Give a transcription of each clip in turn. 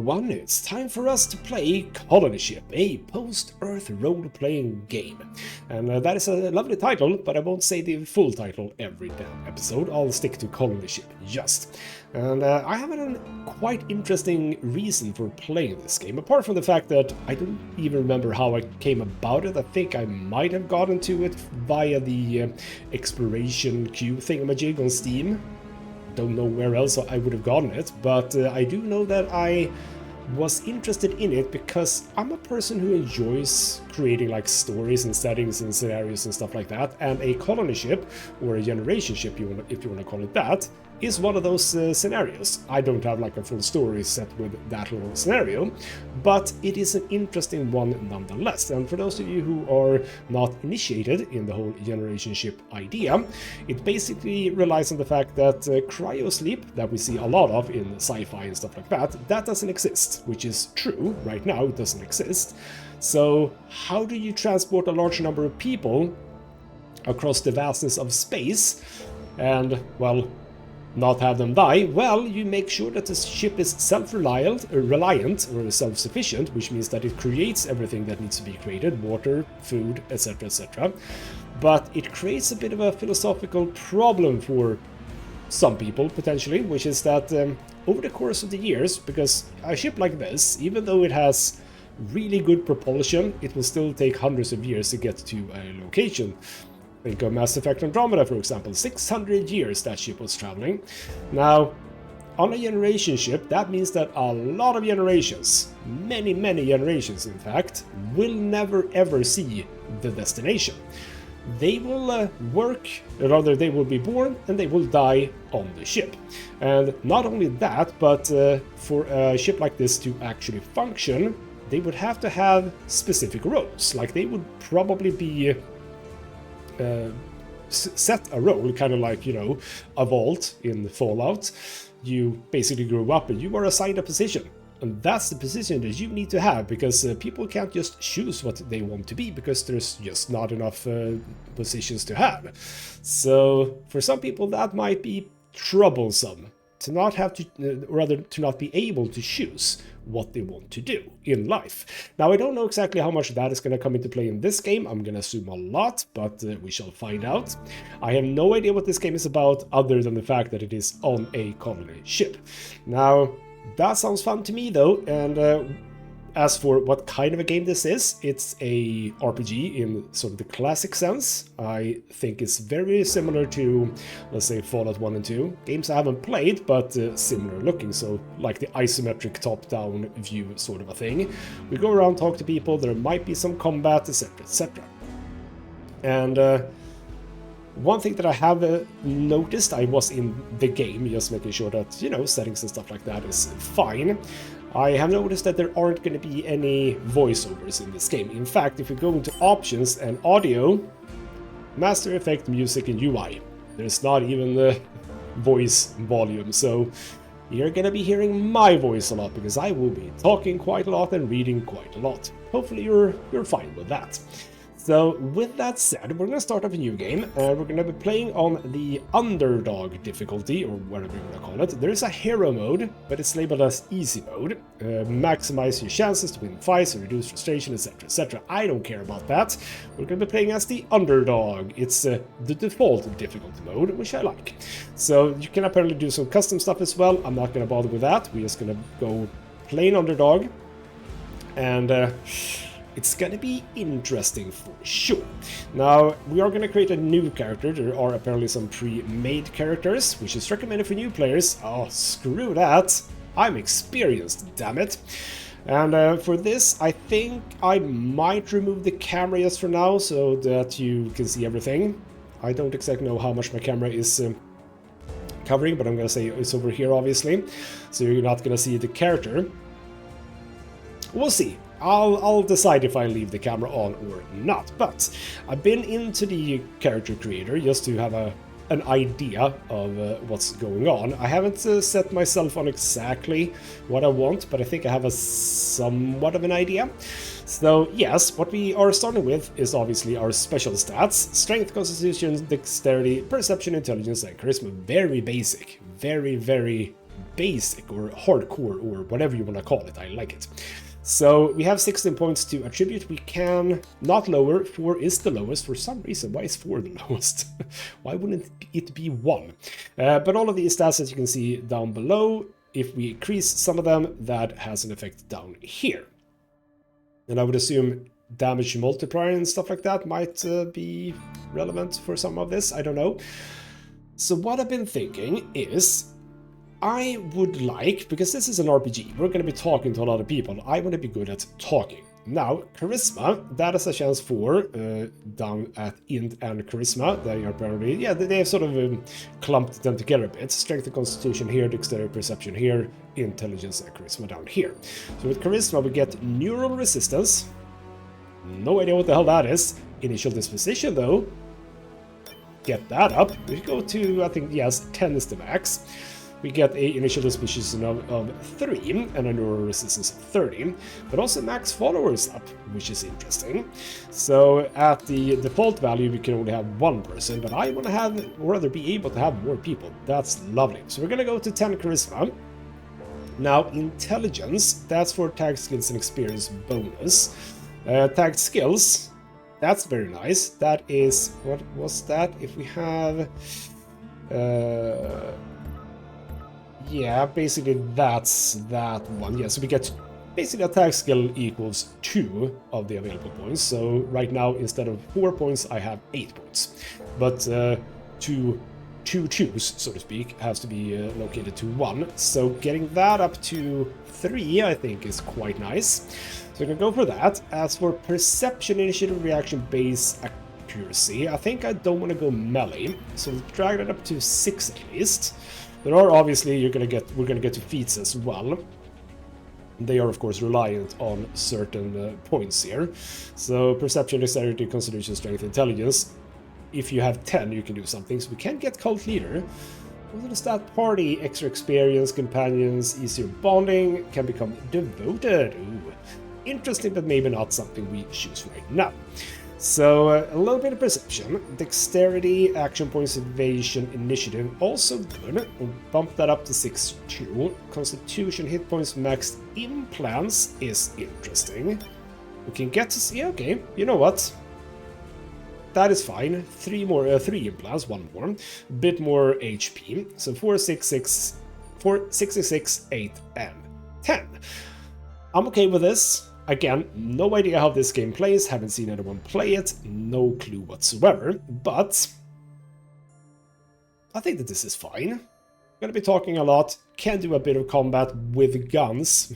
everyone, it's time for us to play Colonyship, a post-Earth role-playing game. And that is a lovely title, but I won't say the full title every damn episode. I'll stick to Colonyship, just. And I have a quite interesting reason for playing this game, apart from the fact that I don't even remember how I came about it. I think I might have gotten to it via the exploration queue thingamajig on Steam. Don't know where else I would have gotten it, but I do know that I was interested in it because I'm a person who enjoys creating like stories and settings and scenarios and stuff like that, and a colony ship, or a generation ship if you want to call it that, is one of those scenarios. I don't have like a full story set with that little scenario, but it is an interesting one nonetheless. And for those of you who are not initiated in the whole generation ship idea, it basically relies on the fact that cryosleep, that we see a lot of in sci-fi and stuff like that, that doesn't exist, which is true. Right now it doesn't exist. So how do you transport a large number of people across the vastness of space and, well, not have them die? Well, you make sure that the ship is self-reliant or self-sufficient, which means that it creates everything that needs to be created, water, food, etc, etc. But it creates a bit of a philosophical problem for some people, potentially, which is that over the course of the years, because a ship like this, even though it has really good propulsion, it will still take hundreds of years to get to a location. Think of Mass Effect Andromeda, for example. 600 years that ship was traveling. Now, on a generation ship, that means that a lot of generations, many generations in fact, will never ever see the destination. They will work, or rather they will be born and they will die on the ship. And not only that, but for a ship like this to actually function, they would have to have specific roles. Like they would probably be set a role, kind of like, you know, a vault in Fallout. You basically grew up and you are assigned a position. And that's the position that you need to have, because people can't just choose what they want to be, because there's just not enough positions to have. So for some people that might be troublesome, to not have to, rather to not be able to choose what they want to do in life. Now, I don't know exactly how much that is going to come into play in this game. I'm going to assume a lot, but we shall find out. I have no idea what this game is about, other than the fact that it is on a colony ship. Now, that sounds fun to me, though, and as for what kind of a game this is, it's a RPG in sort of the classic sense. I think it's very similar to, let's say, Fallout 1 and 2. Games I haven't played, but similar looking, so like the isometric top-down view sort of a thing. We go around, talk to people, there might be some combat, etc, etc. And one thing that I have noticed, I was in the game, just making sure that, you know, settings and stuff like that is fine. I have noticed that there aren't going to be any voiceovers in this game. In fact, if we go into options and audio, master effect, music and UI, there's not even the voice volume. So you're going to be hearing my voice a lot, because I will be talking quite a lot and reading quite a lot. Hopefully you're fine with that. So with that said, we're going to start up a new game, and we're going to be playing on the Underdog difficulty, or whatever you want to call it. There is a hero mode, but it's labeled as easy mode. Maximize your chances to win fights and reduce frustration, etc, etc. I don't care about that. We're going to be playing as the Underdog. It's the default difficulty mode, which I like. So you can apparently do some custom stuff as well. I'm not going to bother with that. We're just going to go plain Underdog, and it's gonna be interesting for sure. Now, we are gonna create a new character. There are apparently some pre-made characters, which is recommended for new players. Oh, screw that. I'm experienced, damn it. And for this, I think I might remove the camera just for now, so that you can see everything. I don't exactly know how much my camera is covering, but I'm gonna say it's over here, obviously. So you're not gonna see the character. We'll see. I'll decide if I leave the camera on or not, but I've been into the character creator just to have an idea of what's going on. I haven't set myself on exactly what I want, but I think I have a somewhat of an idea. So yes, what we are starting with is obviously our special stats: strength, constitution, dexterity, perception, intelligence, and charisma. Very basic, very basic or hardcore or whatever you want to call it. I like it. So we have 16 points to attribute. We can not lower. 4 is the lowest for some reason. Why is 4 the lowest? Why wouldn't it be 1? But all of these stats that you can see down below, if we increase some of them, that has an effect down here. And I would assume damage multiplier and stuff like that might be relevant for some of this. I don't know. So what I've been thinking is, I would like, because this is an RPG, we're going to be talking to a lot of people, I want to be good at talking. Now, Charisma, that is a chance for, down at Int and Charisma, they are apparently, yeah, they have sort of clumped them together a bit. Strength and Constitution here, Dexterity, Perception here, Intelligence and Charisma down here. So with Charisma we get Neural Resistance, no idea what the hell that is. Initial Disposition though, get that up. We go to, I think, yes, 10 is the max. We get a initial disposition of 3 and a neural resistance of 30, but also max followers up, which is interesting. So at the default value we can only have 1 person, but I want to have, or rather be able to have more people. That's lovely. So we're going to go to 10 charisma. Now intelligence, that's for tag skills and experience bonus. Tagged skills, that's very nice. That is, what was that? If we have... yeah, basically that's that one. Yeah, so we get basically attack skill equals 2 of the available points. So right now, instead of 4 points, I have 8 points. But two twos, so to speak, has to be located to 1. So getting that up to 3, I think, is quite nice. So we can go for that. As for perception, initiative, reaction, base, accuracy, I think I don't want to go melee. So we'll drag that up to 6 at least. There are obviously we're gonna get to feats as well. They are of course reliant on certain points here. So perception, dexterity, constitution, strength, intelligence. If you have 10, you can do something. So we can get cult leader. What is that? Party, extra experience, companions, easier bonding, can become devoted. Ooh, interesting, but maybe not something we choose right now. So a little bit of perception, dexterity, action points, evasion, initiative, also good. We'll bump that up to 6-2. Constitution, hit points, max implants is interesting. We can get to see, okay, you know what? That is fine. 3 implants, 1 more. Bit more HP. So 4, 6, 6, 4, 66, 8, and 10. I'm okay with this. Again, no idea how this game plays, haven't seen anyone play it, no clue whatsoever, but I think that this is fine. Gonna be talking a lot, can do a bit of combat with guns,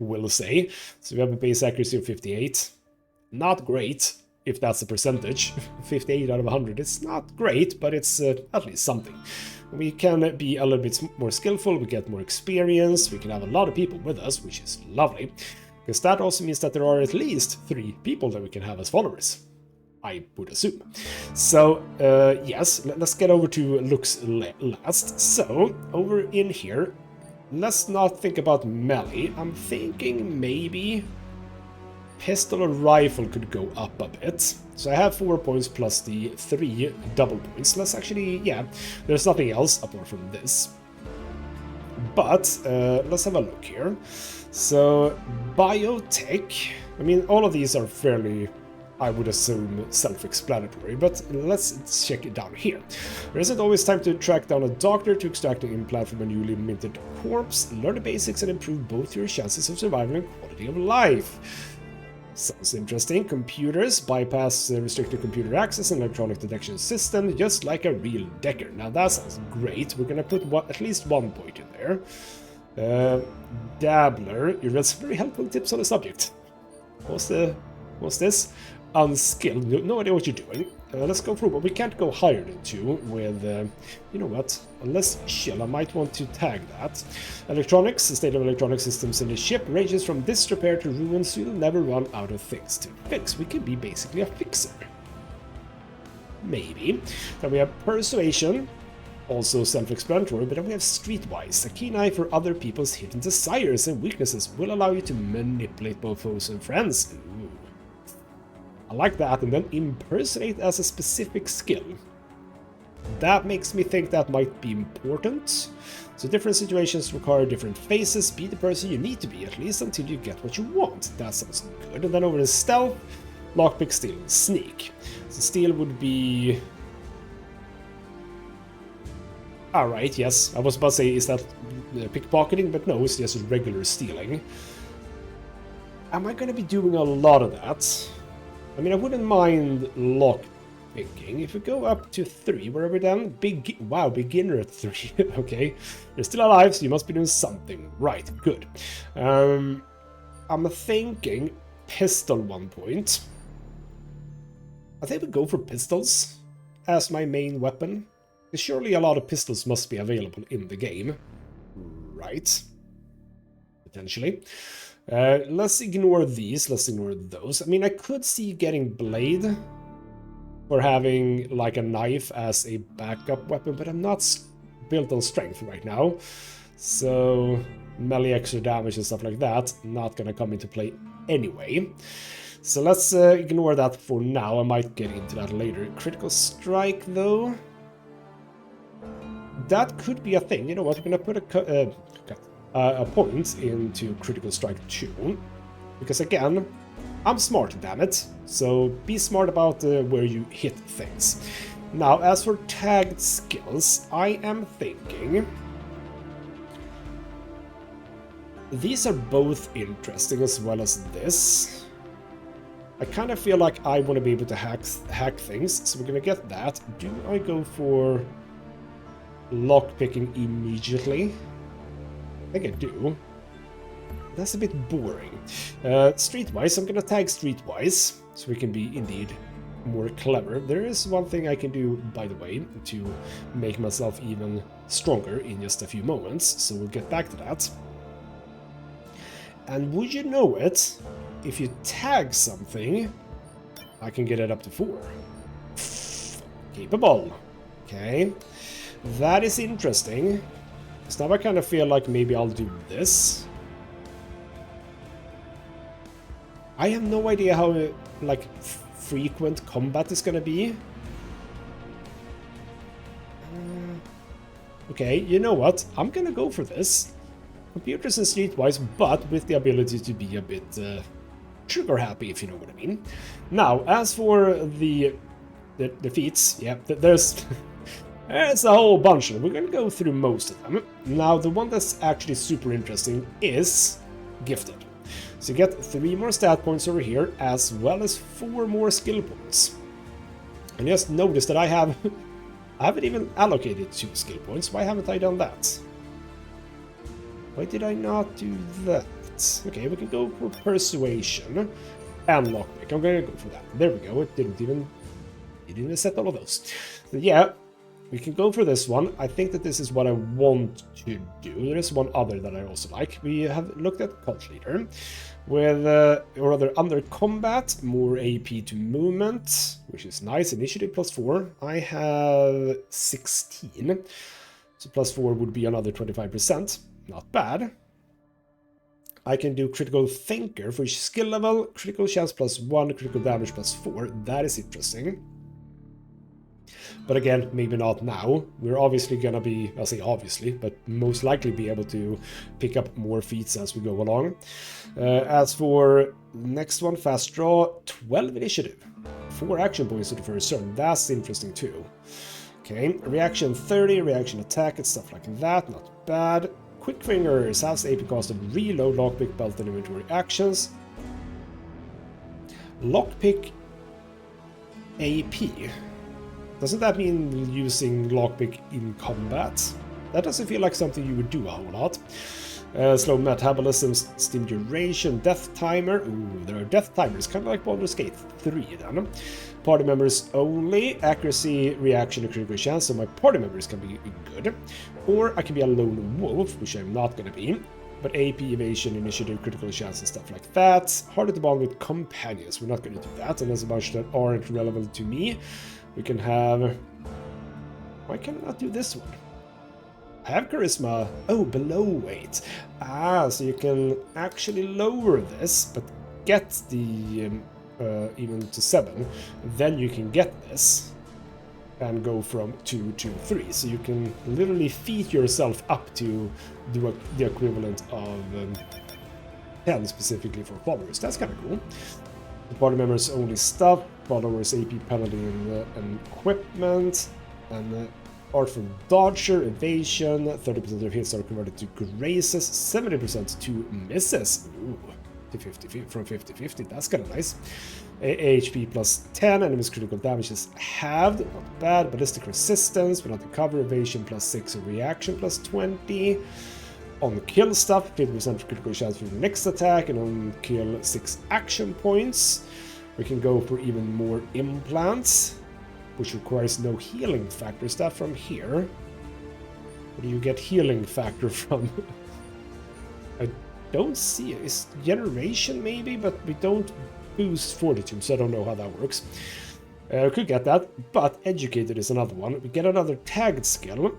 we'll say. So we have a base accuracy of 58. Not great, if that's the percentage. 58 out of 100, it's not great, but it's at least something. We can be a little bit more skillful, we get more experience, we can have a lot of people with us, which is lovely. Because that also means that there are at least 3 people that we can have as followers, I would assume. So, yes, let's get over to looks last. So, over in here, let's not think about melee. I'm thinking maybe pistol or rifle could go up a bit. So I have 4 points plus the 3 double points. Let's actually, yeah, there's nothing else apart from this. But, let's have a look here. So, biotech, I mean, all of these are fairly, I would assume, self-explanatory, but let's check it down here. There isn't always time to track down a doctor to extract an implant from a newly minted corpse, learn the basics and improve both your chances of survival and quality of life. Sounds interesting. Computers bypass restricted computer access and electronic detection system, just like a real Decker. Now that sounds great. We're gonna put at least 1 point in there. Dabbler, you read some very helpful tips on the subject. What's this? Unskilled, no idea what you're doing. Let's go through, but we can't go higher than 2 with, you know what, let's chill, I might want to tag that. Electronics, the state of electronic systems in the ship ranges from disrepair to ruin, so you'll never run out of things to fix. We can be basically a fixer. Maybe. Then we have persuasion. Also self-explanatory, but then we have streetwise. A keen eye for other people's hidden desires and weaknesses will allow you to manipulate both foes and friends. Ooh. I like that. And then impersonate as a specific skill. That makes me think that might be important. So different situations require different phases. Be the person you need to be, at least until you get what you want. That sounds good. And then over to stealth, lockpick, steal, and sneak. So steal would be... Alright, yes. I was about to say, is that pickpocketing? But no, it's just regular stealing. Am I going to be doing a lot of that? I mean, I wouldn't mind lockpicking. If we go up to 3, where are we then? Wow, beginner at 3. Okay. You're still alive, so you must be doing something. Right, good. I'm thinking pistol 1 point. I think we go for pistols as my main weapon. Surely a lot of pistols must be available in the game. Right. Potentially. Let's ignore these. Let's ignore those. I mean, I could see getting blade for having like a knife as a backup weapon, but I'm not built on strength right now. So melee extra damage and stuff like that, not gonna come into play anyway. So let's ignore that for now. I might get into that later. Critical strike, though. That could be a thing. You know what? We're gonna put a point into critical strike 2, because again, I'm smart, damn it. So be smart about where you hit things. Now, as for tagged skills, I am thinking these are both interesting as well as this. I kind of feel like I want to be able to hack things, so we're gonna get that. Do I go for lockpicking immediately? I think I do. That's a bit boring. Streetwise, I'm gonna tag Streetwise, so we can be indeed more clever. There is one thing I can do, by the way, to make myself even stronger in just a few moments, so we'll get back to that. And would you know it, if you tag something, I can get it up to 4. Capable. Okay. That is interesting. So now I kind of feel like maybe I'll do this. I have no idea how, like, frequent combat is gonna be. Okay, you know what? I'm gonna go for this. Computers and streetwise, but with the ability to be a bit trigger happy, if you know what I mean. Now, as for the feats, yeah, there's there's a whole bunch of them. We're gonna go through most of them. Now, the one that's actually super interesting is gifted. So you get 3 more stat points over here, as well as 4 more skill points. And just notice that I haven't even allocated 2 skill points. Why haven't I done that? Why did I not do that? Okay, we can go for persuasion and lockpick. I'm gonna go for that. There we go. It didn't even set all of those. So yeah, we can go for this one. I think that this is what I want to do. There is one other that I also like. We have looked at Cult Leader with, or rather, under combat, more AP to movement, which is nice. Initiative +4. I have 16, so +4 would be another 25%. Not bad. I can do critical thinker for each skill level, critical chance +1, critical damage +4. That is interesting. But again, maybe not now. We're obviously gonna be, I'll say obviously, but most likely be able to pick up more feats as we go along. As for next one, fast draw, 12 initiative. 4 action points to the first turn. That's interesting too. Okay, reaction 30, reaction attack, and stuff like that. Not bad. Quick Fingers has AP cost of reload, lockpick, belt, and inventory actions. Lockpick AP. Doesn't that mean using lockpick in combat? That doesn't feel like something you would do a whole lot. Slow metabolism, stim duration, death timer. Ooh, there are death timers, kind of like Baldur's Gate 3 then. Party members only, accuracy, reaction, and critical chance, so my party members can be good. Or I can be a lone wolf, which I'm not going to be. But AP, evasion, initiative, critical chance, and stuff like that. Harder to bond with companions, we're not going to do that, and there's a bunch that aren't relevant to me. We can have... Why can I not do this one? I have charisma. Oh, below 8. Ah, so you can actually lower this, but get the... even to 7, then you can get this. and go from 2 to 3. So you can literally feed yourself up to do the equivalent of 10 specifically for followers. That's kind of cool. The party members only stuff, followers AP penalty and equipment, and art from dodger, evasion, 30% of hits are converted to grazes, 70% to misses. Ooh, to 50, from 50-50, that's kind of nice. HP plus 10, enemies critical damage is halved, not bad. Ballistic resistance, without the cover, evasion plus 6, and reaction plus 20. On the kill stuff, 50% critical chance for the next attack, and on kill 6 action points. We can go for even more implants, which requires no healing factor stuff from here. Where do you get healing factor from? I don't see it. It's generation maybe, but we don't boost fortitude, so I don't know how that works. Could get that, but educated is another one. We get another tagged skill,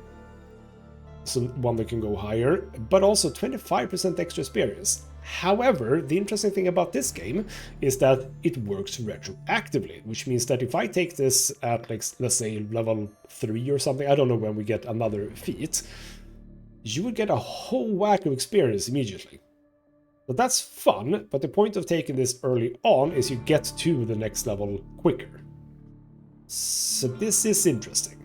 so one that can go higher, but also 25% extra experience. However, the interesting thing about this game is that it works retroactively, which means that if I take this at, like, let's say level 3 or something, I don't know when we get another feat, you would get a whole whack of experience immediately. So that's fun, but the point of taking this early on is you get to the next level quicker. So this is interesting.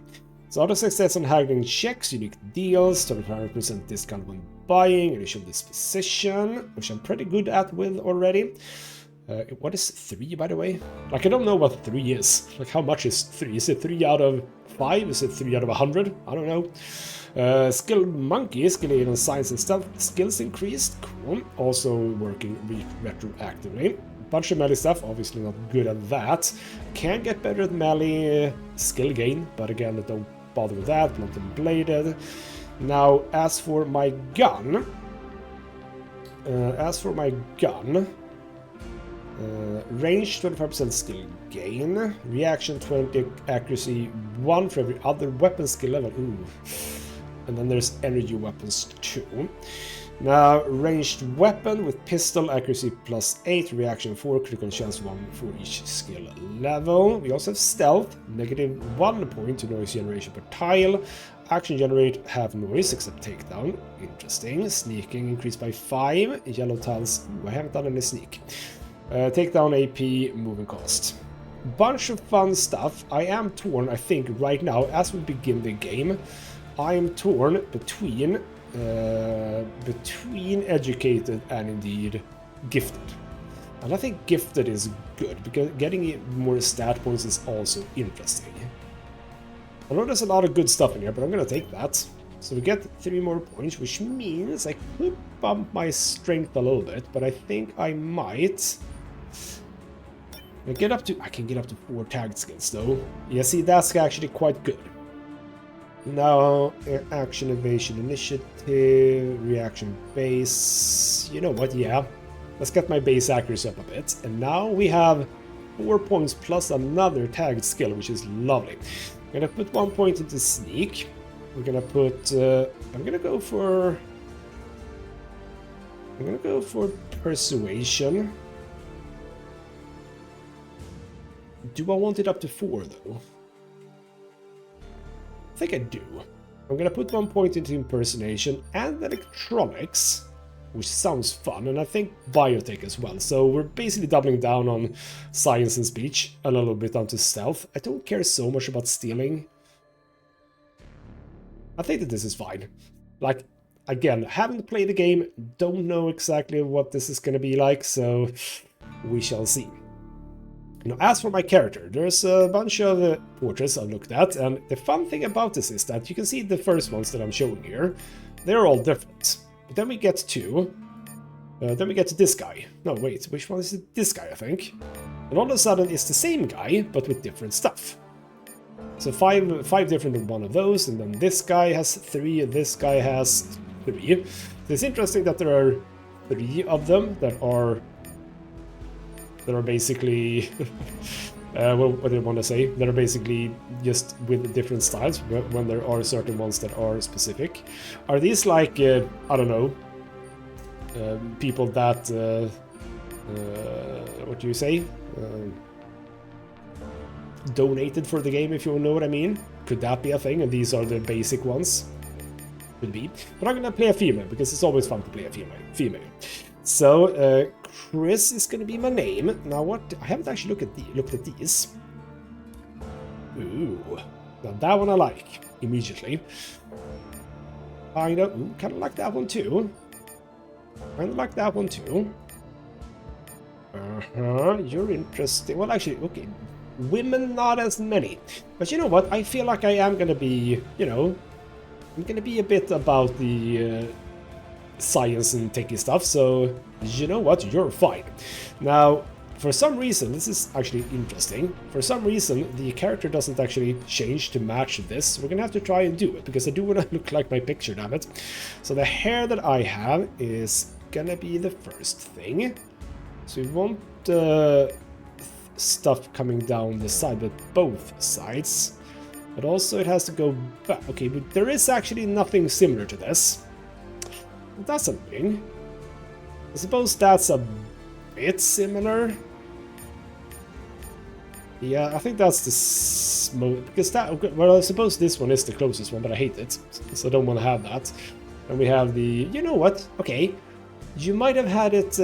So auto success on haggling checks, unique deals, 25% discount when buying, initial disposition, which I'm pretty good at with already. What is 3, by the way? Like, I don't know what 3 is. Like, how much is 3? Is it 3 out of 5? Is it 3 out of 100? I don't know. Skill monkey, skill 8 on science and stuff. Skills increased, cool. Also working retroactively. Bunch of melee stuff, obviously not good at that. Can get better at melee skill gain, but again, don't bother with that. Blunt and bladed. Now, as for my gun, range 25% skill gain, reaction 20, accuracy 1 for every other weapon skill level. Ooh. And then there's energy weapons too. Now, ranged weapon with pistol, accuracy plus 8, reaction 4, critical chance 1 for each skill level. We also have stealth, -1 point to noise generation per tile. Action generate, have noise except takedown. Interesting. Sneaking increased by 5. Yellow tiles, ooh, I haven't done any sneak. Takedown AP, moving cost. Bunch of fun stuff. I am torn, I think, right now, as we begin the game. I am torn between educated and indeed gifted. And I think gifted is good, because getting more stat points is also interesting. I know there's a lot of good stuff in here, but I'm gonna take that. So we get 3 more points, which means I could bump my strength a little bit, but I think I might. I can get up to 4 tagged skills though. Yeah, see, that's actually quite good. Now, action, evasion, initiative, reaction base. You know what, yeah. Let's get my base accuracy up a bit. And now we have 4 points plus another tagged skill, which is lovely. I'm gonna put 1 point into sneak. We're gonna put, I'm gonna go for persuasion. Do I want it up to 4 though? I think I do. I'm gonna put 1 point into impersonation and electronics, which sounds fun, and I think biotech as well. So we're basically doubling down on science and speech, a little bit onto stealth. I don't care so much about stealing. I think that this is fine. Like, again, haven't played the game, don't know exactly what this is gonna be like, so we shall see. Now, as for my character, there's a bunch of portraits I've looked at, and the fun thing about this is that you can see the first ones that I'm showing here. They're all different. But then we get to this guy. No, wait, which one is it? This guy, I think. And all of a sudden, it's the same guy, but with different stuff. So five different one of those, and then this guy has 3, and this guy has 3. So it's interesting that there are 3 of them that are basically, well, what do I want to say? That are basically just with different styles, when there are certain ones that are specific. Are these like, I don't know, people that, what do you say? donated for the game, if you know what I mean. Could that be a thing? And these are the basic ones. Could be. But I'm gonna play a female, because it's always fun to play a female. So, Chris is gonna be my name. Now what... I haven't actually looked at these. Ooh. Now that one I like, immediately. Kind of like that one too. Kind of like that one too. You're interesting. Well, actually, okay. Women, not as many. But you know what? I feel like I am gonna be, you know... I'm gonna be a bit about the science and techie stuff, so you know what? You're fine. Now, for some reason, this is actually interesting. For some reason, the character doesn't actually change to match this. We're gonna have to try and do it, because I do want to look like my picture, damn it. So the hair that I have is gonna be the first thing. So we want stuff coming down the side, but both sides. But also it has to go back. Okay, but there is actually nothing similar to this. That's annoying. I suppose that's a bit similar. Yeah, I think that's the because that, well, I suppose this one is the closest one, but I hate it, so I don't want to have that. And we have the, you know what? Okay, you might have had it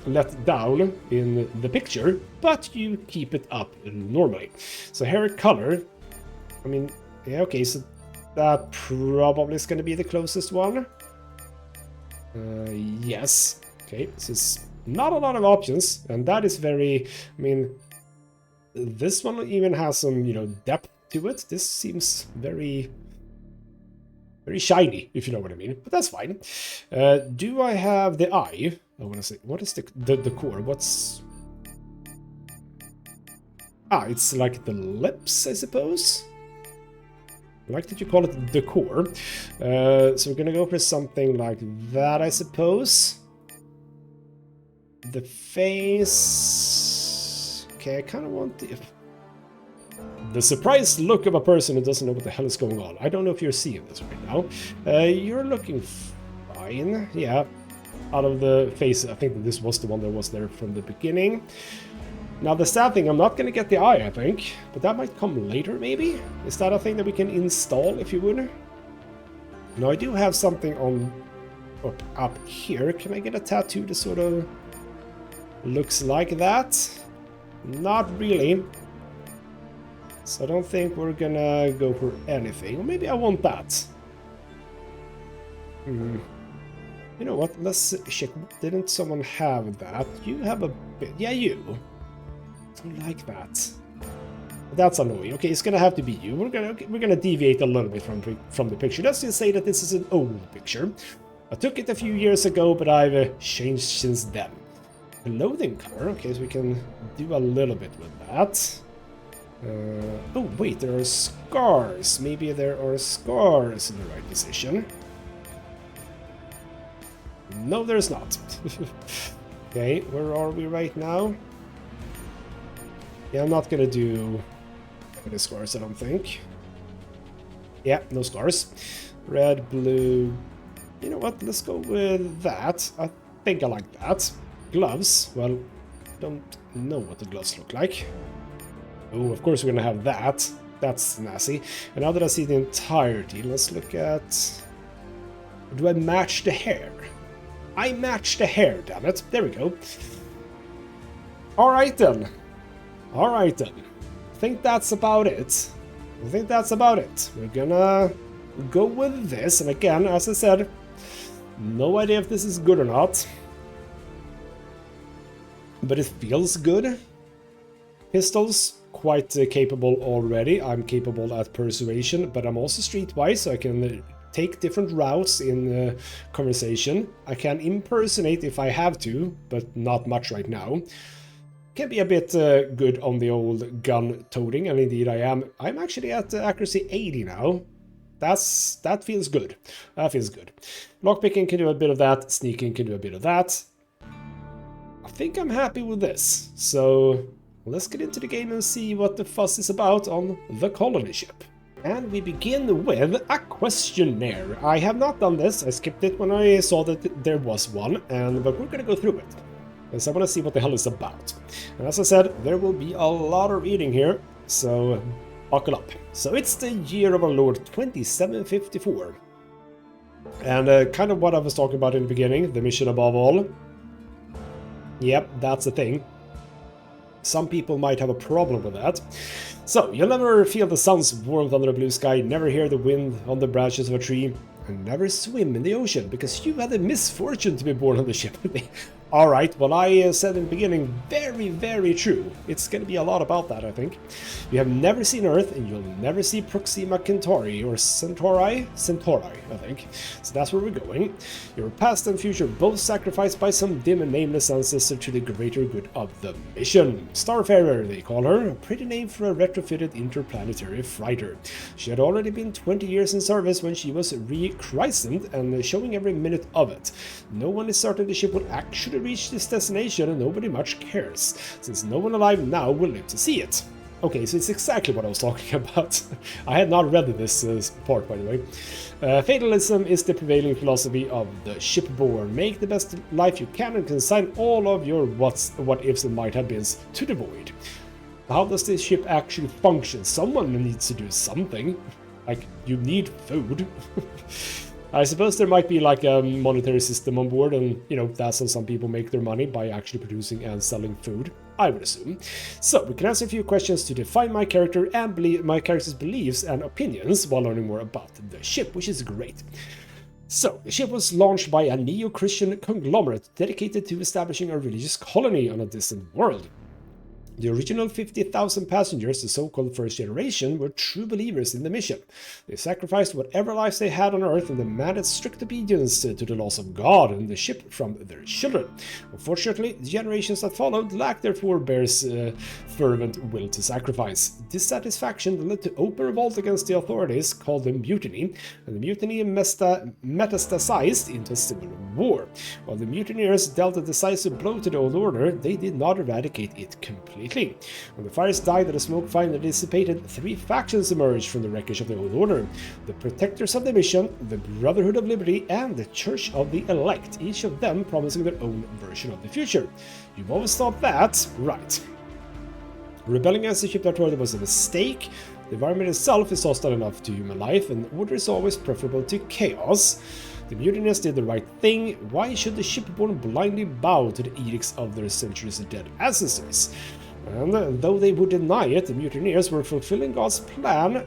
let down in the picture, but you keep it up normally. So hair color. I mean, yeah, okay, so that probably is going to be the closest one. Yes. Okay, so it's not a lot of options, and that is very, I mean, this one even has some, you know, depth to it. This seems very, very shiny, if you know what I mean, but that's fine. Do I have the eye? I want to say, what is the core? What's... Ah, it's like the lips, I suppose. I like that you call it the core. So we're gonna go for something like that, I suppose. The face... Okay, I kind of want the surprised look of a person who doesn't know what the hell is going on. I don't know if you're seeing this right now. You're looking fine. Yeah, out of the face, I think that this was the one that was there from the beginning. Now the sad thing, I'm not going to get the eye, I think, but that might come later, maybe? Is that a thing that we can install, if you would? Now I do have something on up here. Can I get a tattoo that sort of looks like that? Not really. So I don't think we're gonna go for anything. Or maybe I want that. You know what? Let's check. Didn't someone have that? You have a bit. Yeah, you. I like that. That's annoying. Okay, it's gonna have to be you. We're gonna deviate a little bit from the picture. Let's just say that this is an old picture. I took it a few years ago, but I've changed since then. Clothing color. Okay, so we can do a little bit with that. Oh wait, there are scars. Maybe there are scars in the right position. No, there's not. Okay, where are we right now? Yeah, I'm not gonna do any scars, I don't think. Yeah, no scars. Red, blue. You know what? Let's go with that. I think I like that. Gloves. Well, don't know what the gloves look like. Oh, of course we're gonna have that. That's nasty. And now that I see the entirety, let's look at... Do I match the hair? I match the hair, damn it. There we go. Alright then. Alright then. I think that's about it. We're gonna go with this. And again, as I said, no idea if this is good or not. But it feels good. Pistols, quite capable already. I'm capable at persuasion, but I'm also streetwise, so I can take different routes in conversation. I can impersonate if I have to, but not much right now. Can be a bit good on the old gun toting, and indeed I am. I'm actually at accuracy 80 now. That feels good. That feels good. Lockpicking can do a bit of that. Sneaking can do a bit of that. I think I'm happy with this. So let's get into the game and see what the fuss is about on the colonyship. And we begin with a questionnaire. I have not done this. I skipped it when I saw that there was one, but we're gonna go through it. Because I want to see what the hell it's about. And as I said, there will be a lot of reading here. So buckle up. So it's the year of our Lord 2754. And kind of what I was talking about in the beginning, the mission above all. Yep, that's the thing. Some people might have a problem with that. So, you'll never feel the sun's warmth under a blue sky, never hear the wind on the branches of a tree, and never swim in the ocean, because you had the misfortune to be born on the ship. Alright, well I said in the beginning, very, very true. It's going to be a lot about that, I think. You have never seen Earth, and you'll never see Proxima Centauri, or Centauri? Centauri, I think. So that's where we're going. Your past and future both sacrificed by some dim and nameless ancestor to the greater good of the mission. Starfarer, they call her, a pretty name for a retrofitted interplanetary freighter. She had already been 20 years in service when she was rechristened, and showing every minute of it. No one is certain the ship will actually reach this destination, and nobody much cares, since no one alive now will live to see it. Okay, so it's exactly what I was talking about. I had not read this part, by the way. Fatalism is the prevailing philosophy of the shipborne. Make the best life you can and consign all of your what-ifs and might-have-beens to the void. How does this ship actually function? Someone needs to do something. Like, you need food. I suppose there might be like a monetary system on board, and you know, that's how some people make their money, by actually producing and selling food, I would assume. So we can answer a few questions to define my character and my character's beliefs and opinions while learning more about the ship, which is great. So, the ship was launched by a neo-Christian conglomerate dedicated to establishing a religious colony on a distant world. The original 50,000 passengers, the so-called first generation, were true believers in the mission. They sacrificed whatever lives they had on Earth and demanded strict obedience to the laws of God and the ship from their children. Unfortunately, the generations that followed lacked their forebears' fervent will to sacrifice. Dissatisfaction led to open revolt against the authorities, called the Mutiny, and the mutiny metastasized into a civil war. While the mutineers dealt a decisive blow to the old order, they did not eradicate it completely. When the fires died and the smoke finally dissipated, three factions emerged from the wreckage of the old order: the Protectors of the Mission, the Brotherhood of Liberty, and the Church of the Elect, each of them promising their own version of the future. You've always thought that, right? Rebelling against the ship that was a mistake. The environment itself is hostile enough to human life, and order is always preferable to chaos. The mutineers did the right thing. Why should the shipborne blindly bow to the edicts of their centuries-dead ancestors? And though they would deny it, the mutineers were fulfilling God's plan,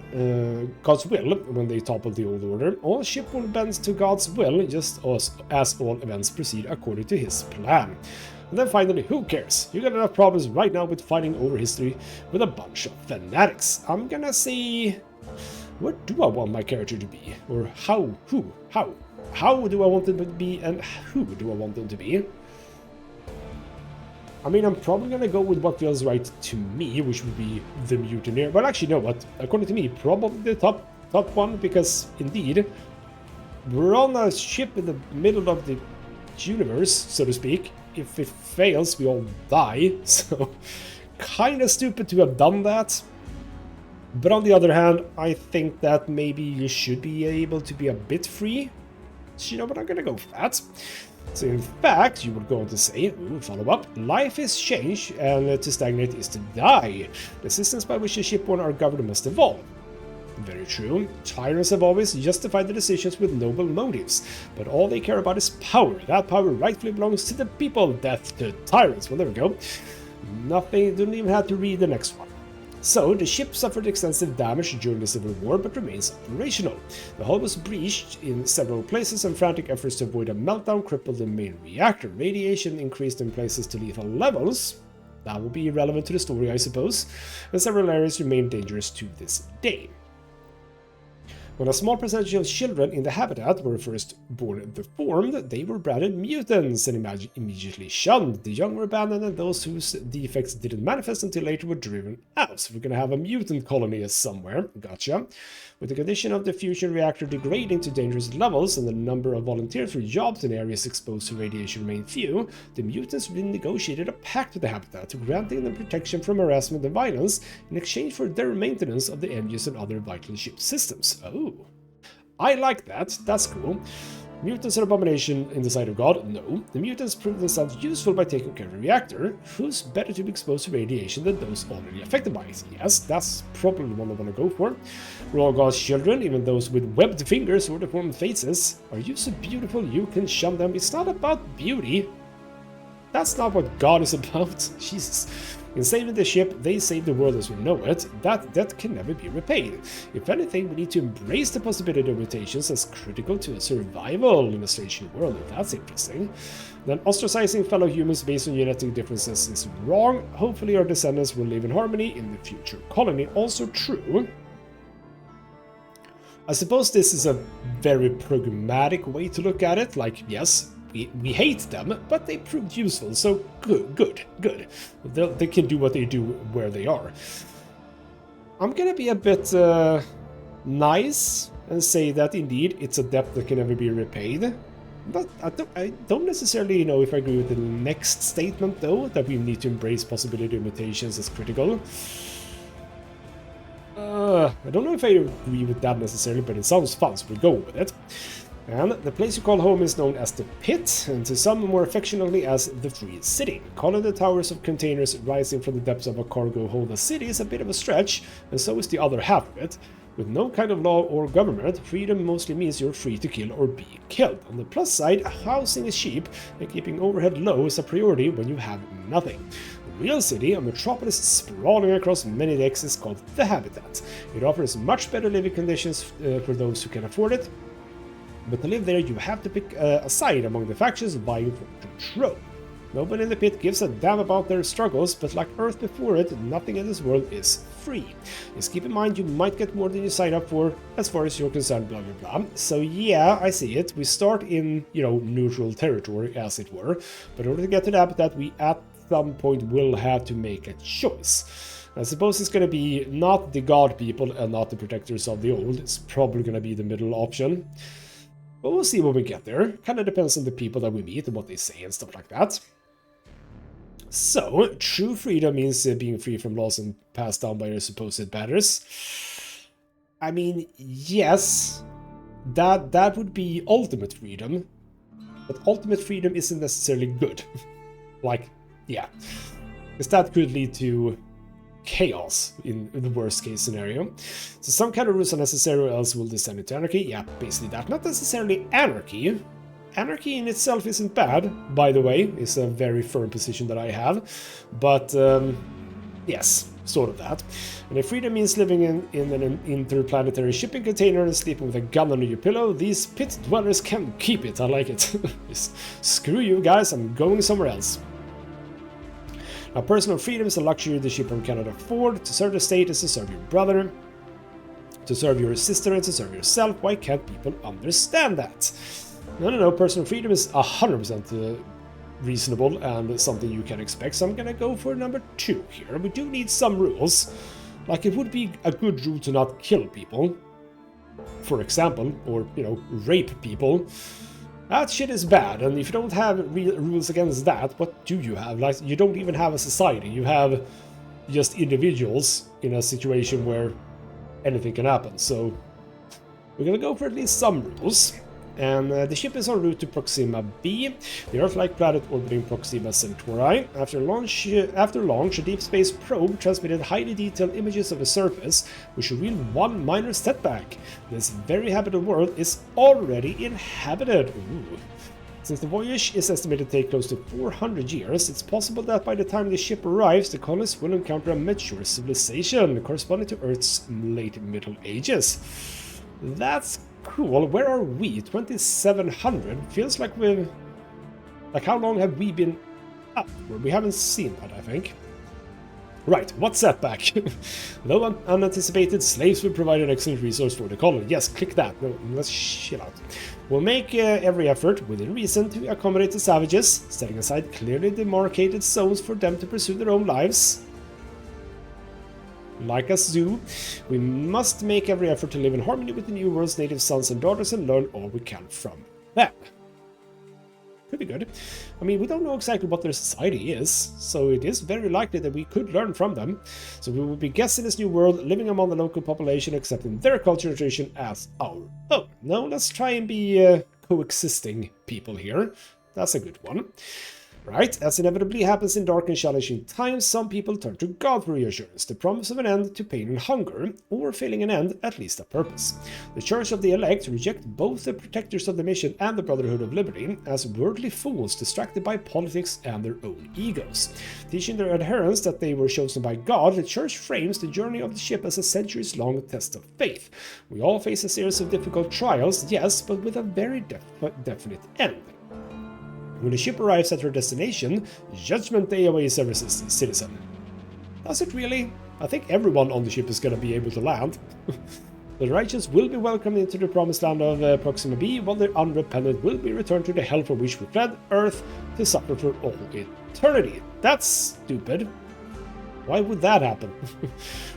God's will, when they toppled the old order. All shipborne bends to God's will, just as all events proceed according to his plan. And then finally, who cares? You got enough problems right now with fighting over history with a bunch of fanatics. I'm gonna see... what do I want my character to be? Or how do I want them to be, and who do I want them to be? I mean, I'm probably gonna go with what feels right to me, which would be the mutineer. But actually, you know what? According to me, probably the top one, because indeed, we're on a ship in the middle of the universe, so to speak. If it fails, we all die. So, kind of stupid to have done that. But on the other hand, I think that maybe you should be able to be a bit free. So, you know, but I'm gonna go for that. So in fact, you would go on to say, follow up, life is change, and to stagnate is to die. The systems by which the shipborne are governed must evolve. Very true. Tyrants have always justified their decisions with noble motives, but all they care about is power. That power rightfully belongs to the people. Death to tyrants. Well, there we go. Nothing, don't even have to read the next one. So, the ship suffered extensive damage during the Civil War, but remains operational. The hull was breached in several places, and frantic efforts to avoid a meltdown crippled the main reactor. Radiation increased in places to lethal levels. That will be relevant to the story, I suppose. And several areas remain dangerous to this day. When a small percentage of children in the habitat were first born deformed, they were branded mutants and immediately shunned. The young were abandoned, and those whose defects didn't manifest until later were driven out. So we're gonna have a mutant colony somewhere. Gotcha. With the condition of the fusion reactor degrading to dangerous levels and the number of volunteers for jobs in areas exposed to radiation remained few, the mutants renegotiated a pact with the habitat, granting them protection from harassment and violence in exchange for their maintenance of the engines and other vital ship systems. Oh, I like that. That's cool. Mutants are abomination in the sight of God? No. The mutants prove themselves useful by taking care of the reactor. Who's better to be exposed to radiation than those already affected by it? Yes, that's probably the one I want to go for. We're all God's children, even those with webbed fingers or deformed faces. Are you so beautiful you can shun them? It's not about beauty. That's not what God is about. Jesus. In saving the ship, they save the world as we know it. That debt can never be repaid. If anything, we need to embrace the possibility of mutations as critical to survival in a strange new world. That's interesting. Then ostracizing fellow humans based on genetic differences is wrong. Hopefully our descendants will live in harmony in the future colony. Also true. I suppose this is a very pragmatic way to look at it. Like, yes, we hate them, but they proved useful, so good. They can do what they do where they are. I'm gonna be a bit nice and say that indeed it's a debt that can never be repaid. But I don't necessarily know if I agree with the next statement, though, that we need to embrace possibility of mutations as critical. I don't know if I agree with that necessarily, but it sounds fun, so we'll go with it. And the place you call home is known as the Pit, and to some more affectionately as the Free City. Calling the towers of containers rising from the depths of a cargo hold a city is a bit of a stretch, and so is the other half of it. With no kind of law or government, freedom mostly means you're free to kill or be killed. On the plus side, housing is cheap, and keeping overhead low is a priority when you have nothing. The real city, a metropolis sprawling across many decks, is called the Habitat. It offers much better living conditions for those who can afford it, but to live there you have to pick a side among the factions vying for control. Nobody in the pit gives a damn about their struggles, but like Earth before it, nothing in this world is free. Just keep in mind you might get more than you sign up for, as far as you're concerned, blah blah blah. So yeah, I see it. We start in, neutral territory, as it were, but in order to get to the Habitat, we at some point will have to make a choice. I suppose it's going to be not the God people and not the protectors of the old. It's probably going to be the middle option. But we'll see when we get there. Kind of depends on the people that we meet and what they say and stuff like that. So, true freedom means being free from laws and passed down by your supposed betters. I mean, yes, that would be ultimate freedom. But ultimate freedom isn't necessarily good. Like, yeah. Because that could lead to chaos in the worst case scenario. So some kind of rules are necessary, or else will descend into anarchy. Yeah, basically that. Not necessarily anarchy. Anarchy in itself isn't bad, by the way. It's a very firm position that I have. But yes, sort of that. And if freedom means living in an interplanetary shipping container and sleeping with a gun under your pillow, these pit dwellers can keep it. I like it. Just screw you guys, I'm going somewhere else. Now, personal freedom is a luxury the shipper cannot afford. To serve the state is to serve your brother, to serve your sister, and to serve yourself. Why can't people understand that? No, personal freedom is 100% reasonable and something you can expect, so I'm gonna go for number 2 here. We do need some rules. Like, it would be a good rule to not kill people, for example, or, rape people. That shit is bad, and if you don't have real rules against that, what do you have? Like, you don't even have a society. You have just individuals in a situation where anything can happen. So we're gonna go for at least some rules. And the ship is en route to Proxima B, the Earth-like planet orbiting Proxima Centauri. After launch, a deep space probe transmitted highly detailed images of the surface, which revealed one minor setback. This very habitable world is already inhabited. Ooh. Since the voyage is estimated to take close to 400 years, it's possible that by the time the ship arrives, the colonists will encounter a mature civilization corresponding to Earth's late Middle Ages. That's cool. Where are we? 2700? Feels like we've... Like, how long have we been up? Well, we haven't seen that, I think. Right, what setback? Though unanticipated, slaves will provide an excellent resource for the colony. Yes, click that. No, let's chill out. We'll make every effort, within reason, to accommodate the savages, setting aside clearly demarcated zones for them to pursue their own lives. Like a zoo, we must make every effort to live in harmony with the new world's native sons and daughters and learn all we can from them. Could be good. I mean, we don't know exactly what their society is, so it is very likely that we could learn from them. So we will be guests in this new world, living among the local population, accepting their culture and tradition as our own. Now let's try and be coexisting people here. That's a good one. Right, as inevitably happens in dark and challenging times, some people turn to God for reassurance, the promise of an end to pain and hunger, or failing an end, at least a purpose. The Church of the Elect reject both the protectors of the mission and the Brotherhood of Liberty as worldly fools distracted by politics and their own egos. Teaching their adherents that they were chosen by God, the Church frames the journey of the ship as a centuries-long test of faith. We all face a series of difficult trials, yes, but with a very definite end. When the ship arrives at her destination, Judgment Day awaits every citizen. Does it really? I think everyone on the ship is going to be able to land. The righteous will be welcomed into the promised land of Proxima B, while the unrepentant will be returned to the hell from which we fled, Earth, to suffer for all eternity. That's stupid. Why would that happen?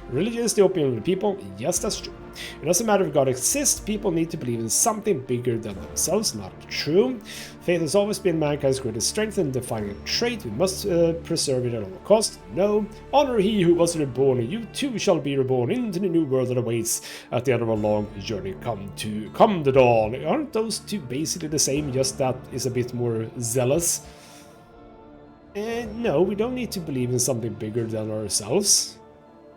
Religion is the opium of the people. Yes, that's true. It doesn't matter if God exists, people need to believe in something bigger than themselves. Not true. Faith has always been mankind's greatest strength and defining trait. We must preserve it at all costs. No. Honor he who was reborn, and you too shall be reborn into the new world that awaits at the end of a long journey. Come the dawn. Aren't those two basically the same, just that is a bit more zealous? No, we don't need to believe in something bigger than ourselves.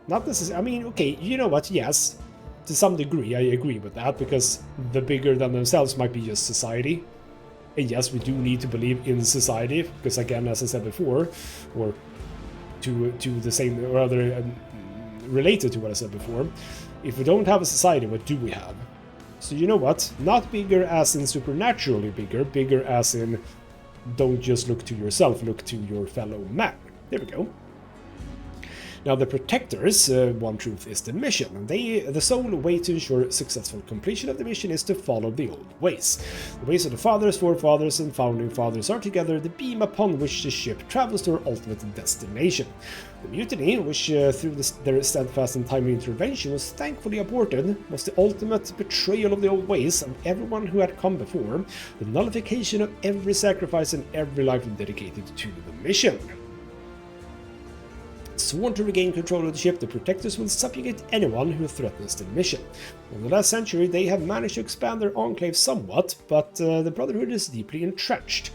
Not necessarily. I mean, okay, you know what? Yes, to some degree, I agree with that, because the bigger than themselves might be just society. And yes, we do need to believe in society, because again, as I said before, or to the same, or rather related to what I said before, if we don't have a society, what do we have? So you know what? Not bigger as in supernaturally bigger, bigger as in don't just look to yourself, look to your fellow man. There we go. Now, the Protectors, one truth is the mission. The sole way to ensure successful completion of the mission is to follow the old ways. The ways of the fathers, forefathers, and founding fathers are together the beam upon which the ship travels to her ultimate destination. The mutiny, which through their steadfast and timely intervention was thankfully aborted, was the ultimate betrayal of the old ways of everyone who had come before, the nullification of every sacrifice and every life dedicated to the mission. Sworn to regain control of the ship, the Protectors will subjugate anyone who threatens the mission. In the last century, they have managed to expand their enclave somewhat, but the Brotherhood is deeply entrenched.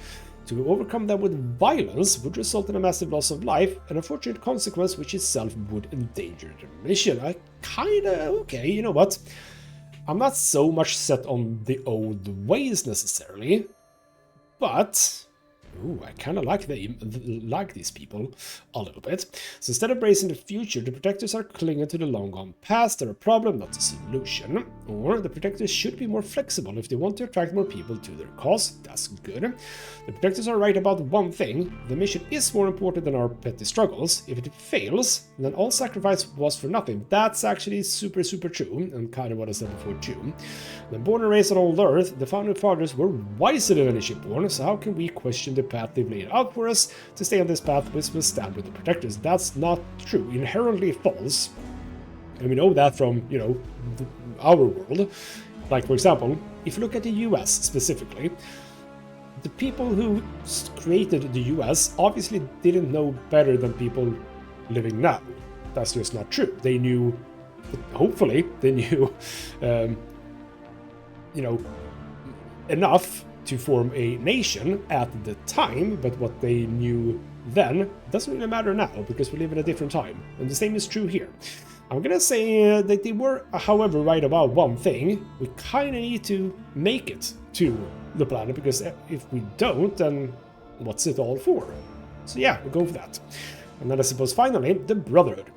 To overcome them with violence would result in a massive loss of life, an unfortunate consequence which itself would endanger the mission. Okay, you know what? I'm not so much set on the old ways necessarily, but ooh, I kind of like these people a little bit. So instead of bracing the future, the Protectors are clinging to the long-gone past. They're a problem, not a solution. Or the Protectors should be more flexible if they want to attract more people to their cause. That's good. The Protectors are right about one thing. The mission is more important than our petty struggles. If it fails, then all sacrifice was for nothing. That's actually super, super true, and kind of what I said before too. Then born and raised on old Earth, the founding fathers were wiser than any shipborn, so how can we question the path they've laid out for us? To stay on this path, we will stand with the Protectors. That's not true. Inherently false. And we know that from, you know, our world. Like, for example, if you look at the US specifically, the people who created the US obviously didn't know better than people living now. That's just not true. They knew, hopefully, they knew, you know, enough to form a nation at the time, but what they knew then doesn't really matter now, because we live in a different time. And the same is true here. I'm gonna say that they were, however, right about one thing. We kind of need to make it to the planet, because if we don't, then what's it all for? So yeah, we'll go for that. And then I suppose finally, the Brotherhood.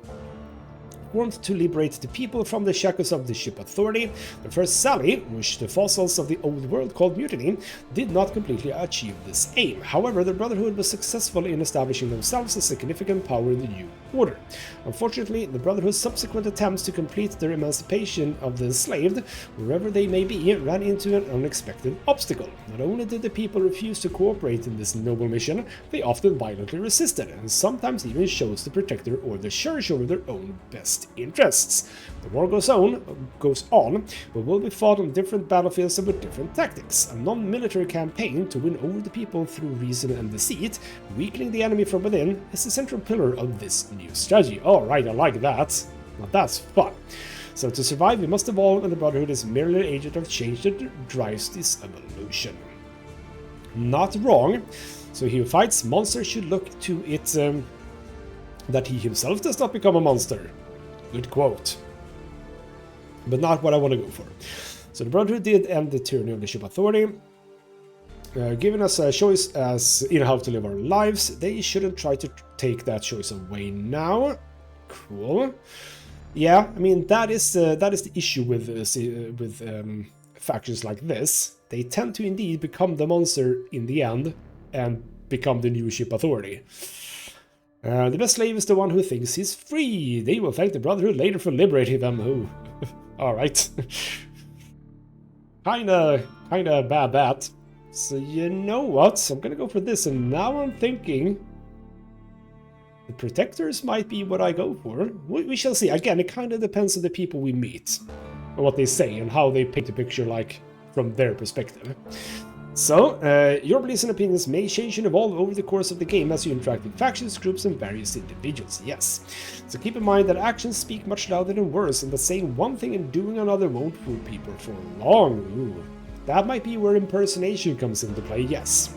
Want to liberate the people from the shackles of the ship authority. The first sally, which the fossils of the old world called mutiny, did not completely achieve this aim. However, the Brotherhood was successful in establishing themselves as a significant power in the new order. Unfortunately, the Brotherhood's subsequent attempts to complete their emancipation of the enslaved, wherever they may be, ran into an unexpected obstacle. Not only did the people refuse to cooperate in this noble mission, they often violently resisted, and sometimes even chose the Protector or the Church over their own best interests. The war goes on, but will be fought on different battlefields and with different tactics. A non-military campaign to win over the people through reason and deceit, weakening the enemy from within, is the central pillar of this new strategy. Alright, I like that. Now that's fun. So to survive, we must evolve, and the Brotherhood is merely an agent of change that drives this evolution. Not wrong. So he who fights monsters should look to it that he himself does not become a monster. Good quote. But not what I want to go for. So the Brotherhood did end the tyranny of the ship authority. Giving us a choice as in how to live our lives. They shouldn't try to take that choice away now. Cool. Yeah, I mean that is the issue with factions like this. They tend to indeed become the monster in the end and become the new ship authority. The best slave is the one who thinks he's free. They will thank the Brotherhood later for liberating them. Oh, all right. kinda bad that. So you know what? I'm gonna go for this, and now I'm thinking the protectors might be what I go for. We shall see. Again, it kind of depends on the people we meet and what they say and how they paint the picture, like from their perspective. So, your beliefs and opinions may change and evolve over the course of the game as you interact with factions, groups, and various individuals, yes. So keep in mind that actions speak much louder than words, and that saying one thing and doing another won't fool people for long. Ooh. That might be where impersonation comes into play, yes.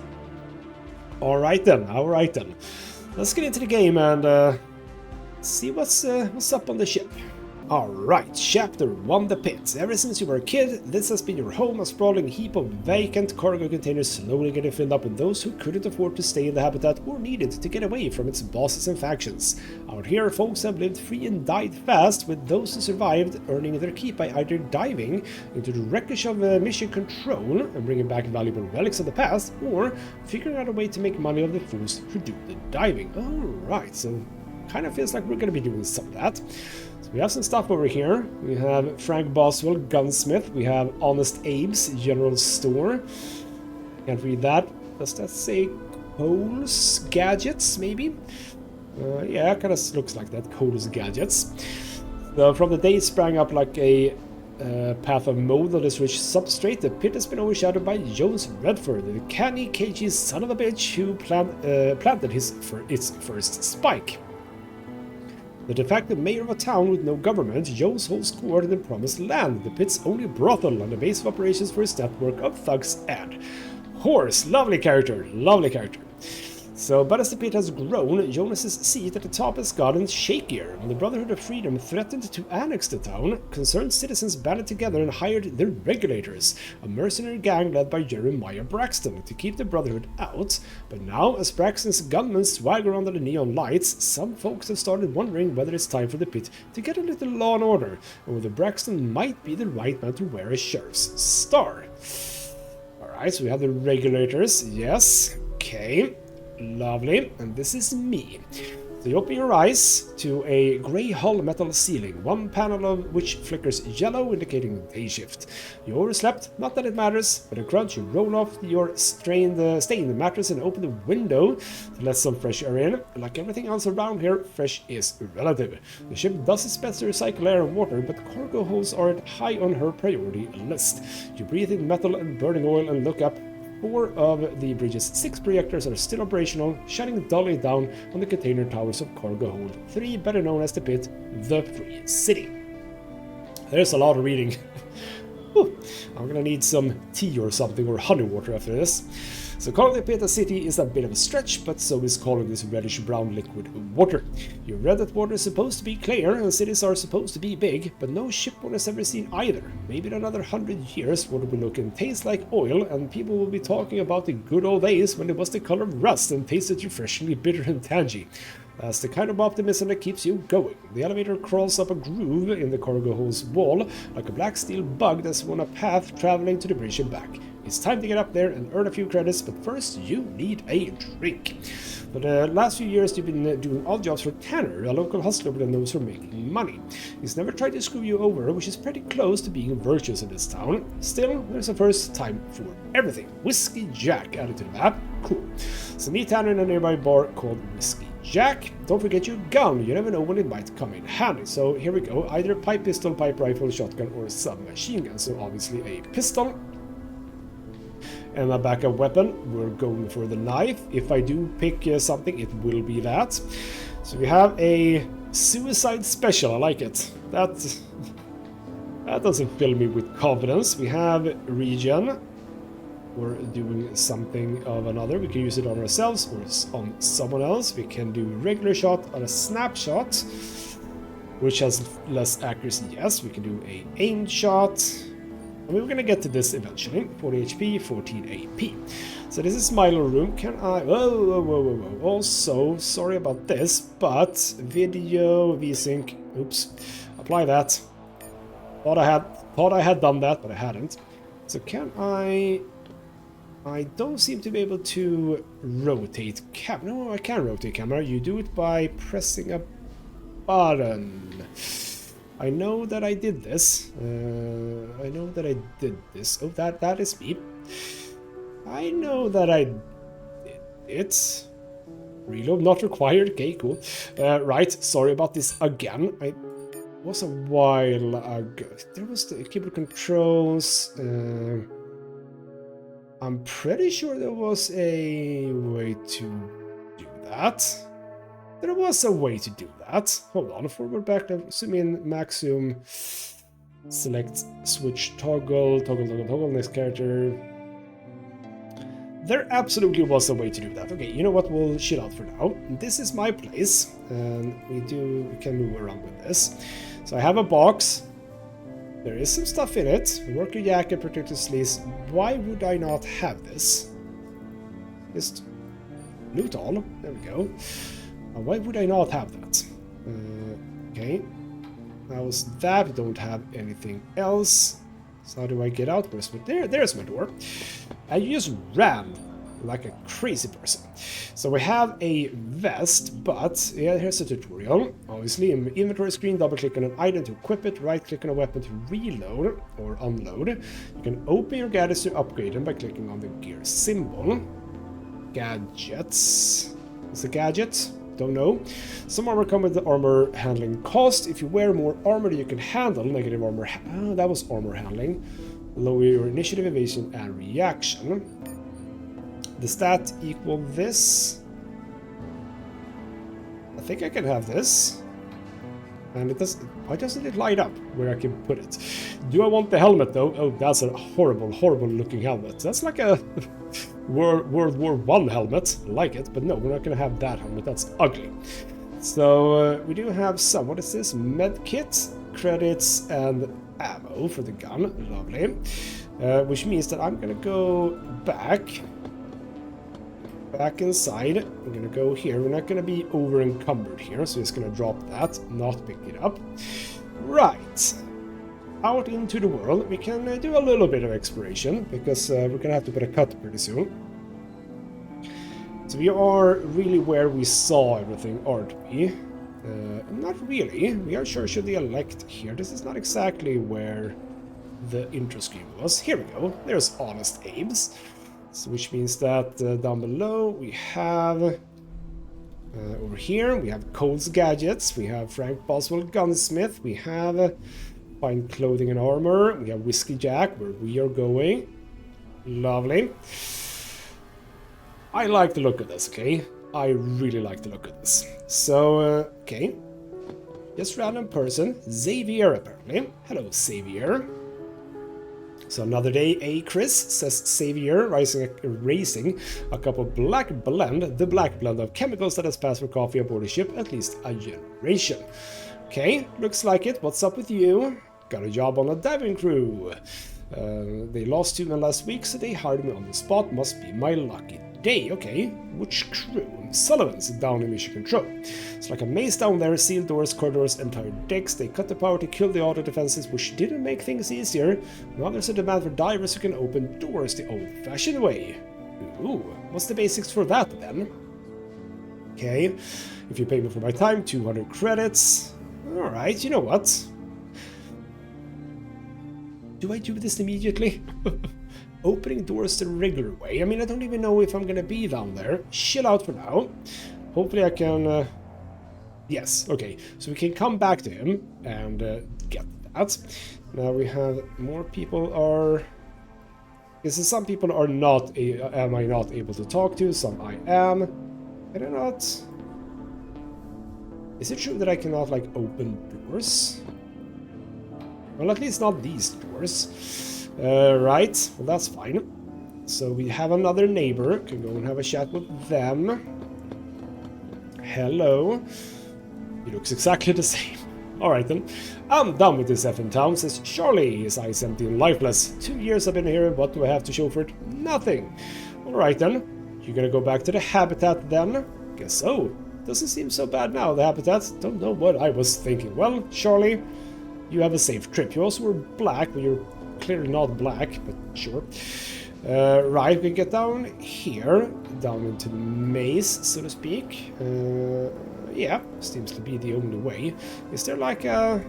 Alright then. Let's get into the game and see what's up on the ship. Alright, Chapter 1, The Pit. Ever since you were a kid, this has been your home, a sprawling heap of vacant cargo containers slowly getting filled up with those who couldn't afford to stay in the habitat or needed to get away from its bosses and factions. Out here, folks have lived free and died fast, with those who survived earning their keep by either diving into the wreckage of mission control and bringing back valuable relics of the past, or figuring out a way to make money of the fools who do the diving. Alright, so kind of feels like we're going to be doing some of that. We have some stuff over here. We have Frank Boswell, Gunsmith. We have Honest Abe's General Store. Can't read that. Does that say Cole's Gadgets, maybe? Yeah, it kind of looks like that. Cole's Gadgets. So from the day it sprang up like a path of mold on this rich substrate, the pit has been overshadowed by Jones Redford, the canny, cagey son of a bitch who planted its first spike. The de facto mayor of a town with no government, Jones holds court in the promised land, the pit's only brothel and the base of operations for his network of thugs and whores. Lovely character, lovely character. So, but as the pit has grown, Jonas's seat at the top has gotten shakier. When the Brotherhood of Freedom threatened to annex the town, concerned citizens banded together and hired the Regulators, a mercenary gang led by Jeremiah Braxton, to keep the Brotherhood out. But now, as Braxton's gunmen swagger under the neon lights, some folks have started wondering whether it's time for the pit to get a little law and order, or whether Braxton might be the right man to wear a sheriff's star. Alright, so we have the Regulators, yes, okay. Lovely, and this is me. So you open your eyes to a grey hull metal ceiling, one panel of which flickers yellow, indicating day shift. You overslept, not that it matters. With a crunch, you roll off your stained mattress and open the window to let some fresh air in. Like everything else around here, fresh is relative. The ship does its best to recycle air and water, but cargo holds aren't high on her priority list. You breathe in metal and burning oil and look up. 4 of the bridge's 6 projectors are still operational, shining dully down on the container towers of Cargo Hold 3, better known as the Pit, the Free City. There's a lot of reading. I'm gonna need some tea or something, or honey water after this. So calling the Pit a city is a bit of a stretch, but so is calling this reddish-brown liquid water. You read that water is supposed to be clear, and cities are supposed to be big, but no shipborne has ever seen either. Maybe in another 100 years, water will look and taste like oil, and people will be talking about the good old days when it was the color of rust and tasted refreshingly bitter and tangy. That's the kind of optimism that keeps you going. The elevator crawls up a groove in the cargo hole's wall, like a black steel bug that's on a path traveling to the bridge and back. It's time to get up there and earn a few credits, but first you need a drink. For the last few years you've been doing odd jobs for Tanner, a local hustler with a nose for making money. He's never tried to screw you over, which is pretty close to being virtuous in this town. Still, there's a first time for everything. Whiskey Jack added to the map. Cool. So meet Tanner in a nearby bar called Whiskey Jack. Don't forget your gun, you never know when it might come in handy. So here we go, either pipe pistol, pipe rifle, shotgun, or submachine gun. So obviously a pistol. And a backup weapon, we're going for the knife. If I do pick something, it will be that. So we have a suicide special, I like it. That That doesn't fill me with confidence. We have regen. We're doing something of another. We can use it on ourselves or on someone else. We can do regular shot on a snapshot, which has less accuracy. Yes, we can do a aimed shot. And we're gonna get to this eventually. 40 HP, 14 AP. So this is my little room. Can I... Whoa. Also, sorry about this, but video VSync. Oops. Apply that. Thought I had done that, but I hadn't. So can I don't seem to be able to rotate camera. No, I can rotate camera. You do it by pressing a button. I know that I did this. Oh, that is me. I know that I did it. Reload not required. Okay, cool. Right, sorry about this again. It was a while ago. There was the keyboard controls. I'm pretty sure there was a way to do that. There was a way to do that. Hold on, forward, back, zoom in, max zoom, select, switch, toggle, next character. There absolutely was a way to do that. Okay, you know what, we'll chill out for now. This is my place, and we can move around with this. So I have a box. There is some stuff in it. Worker jacket, protective sleeves. Why would I not have this? Just loot all. There we go. Why would I not have that? Okay. That was that. We don't have anything else. So how do I get out? There's my door. And you just ran like a crazy person. So we have a vest, but yeah, here's a tutorial. Obviously, in the inventory screen, double-click on an item to equip it, right-click on a weapon to reload or unload. You can open your gadgets to upgrade them by clicking on the gear symbol. Gadgets. What's a gadget? Don't know. Some armor come with the armor handling cost. If you wear more armor you can handle, negative armor. That was armor handling. Lower your initiative, evasion, and reaction. The stat equal this. I think I can have this. And it does. Why doesn't it light up where I can put it? Do I want the helmet though? Oh, that's a horrible looking helmet. That's like a World War I helmet. I like it, but no, we're not gonna have that helmet. That's ugly. So we do have some. What is this? Med kit, credits, and ammo for the gun. Lovely. Which means that I'm gonna go back inside. We're gonna go here. We're not gonna be over encumbered here, so it's gonna drop that, not pick it up. Right. Out into the world. We can do a little bit of exploration because we're gonna have to put a cut pretty soon. So we are really where we saw everything, aren't we? Not really. We are sure should the elect here. This is not exactly where the intro screen was. Here we go. There's Honest Abe's. So which means that down below we have over here we have Cole's Gadgets, we have Frank Boswell Gunsmith, we have Fine Clothing and Armor, we have Whiskey Jack where we are going. Lovely. I like the look of this, okay? I really like the look of this. So, okay. Just random person. Xavier, apparently. Hello, Xavier. So another day, Chris, says Xavier, raising a cup of black blend, the black blend of chemicals that has passed for coffee aboard a ship at least a generation. Okay, looks like it. What's up with you? Got a job on a diving crew. They lost 2 men last week, so they hired me on the spot. Must be my lucky day. Okay, which crew? Sullivan's down in mission control. It's like a maze down there, sealed doors, corridors, entire decks. They cut the power to kill the auto defenses, which didn't make things easier. Now there's a demand for divers who can open doors the old-fashioned way. Ooh, what's the basics for that then? Okay, if you pay me for my time, 200 credits. Alright, you know what? Do I do this immediately? Opening doors the regular way. I mean, I don't even know if I'm gonna be down there. Chill out for now. Hopefully I can... Yes, okay. So we can come back to him and get that. Now we have more people are... Because some people are not... am I not able to talk to? Some I am. Can I not... Is it true that I cannot, like, open doors? Well, at least not these doors. Right, well that's fine. So we have another neighbor. Can go and have a chat with them. Hello. He looks exactly the same. Alright then. I'm done with this effing town, says Charlie, his eyes empty and lifeless. 2 years I've been here, what do I have to show for it? Nothing. Alright then. You're gonna go back to the habitat then? Guess so. Doesn't seem so bad now, the habitat. Don't know what I was thinking. Well, Charlie, you have a safe trip. You also were black, but you're clearly not black, but sure. Right, we can get down here, down into the maze, so to speak. Yeah, seems to be the only way. Is there like a...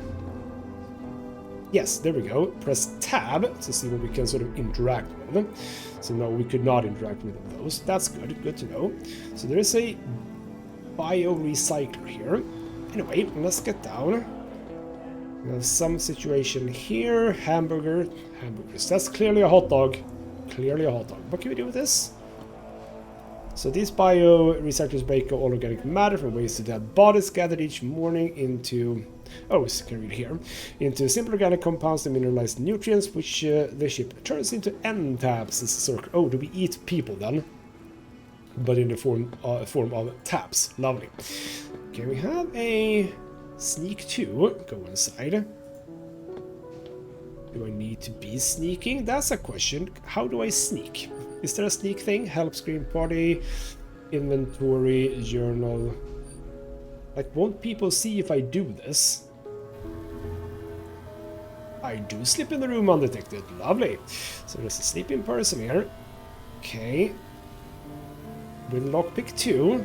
Yes, there we go. Press tab to see what we can sort of interact with. So no, we could not interact with those. That's good, good to know. So there is a bio-recycler here. Anyway, let's get down. We have some situation here. Hamburgers. That's clearly a hot dog. Clearly a hot dog. What can we do with this? So these bio-recyclers break all organic matter from wasted dead bodies gathered each morning into... Oh, so can read here. Into simple organic compounds and mineralized nutrients, which the ship turns into end tabs. Oh, do we eat people then? But in the form of tabs. Lovely. Okay, we have a sneak 2. Go inside. Do I need to be sneaking? That's a question. How do I sneak? Is there a sneak thing? Help, screen, party, inventory, journal. Like, won't people see if I do this? I do slip in the room undetected. Lovely. So there's a sleeping person here. Okay. With lockpick 2.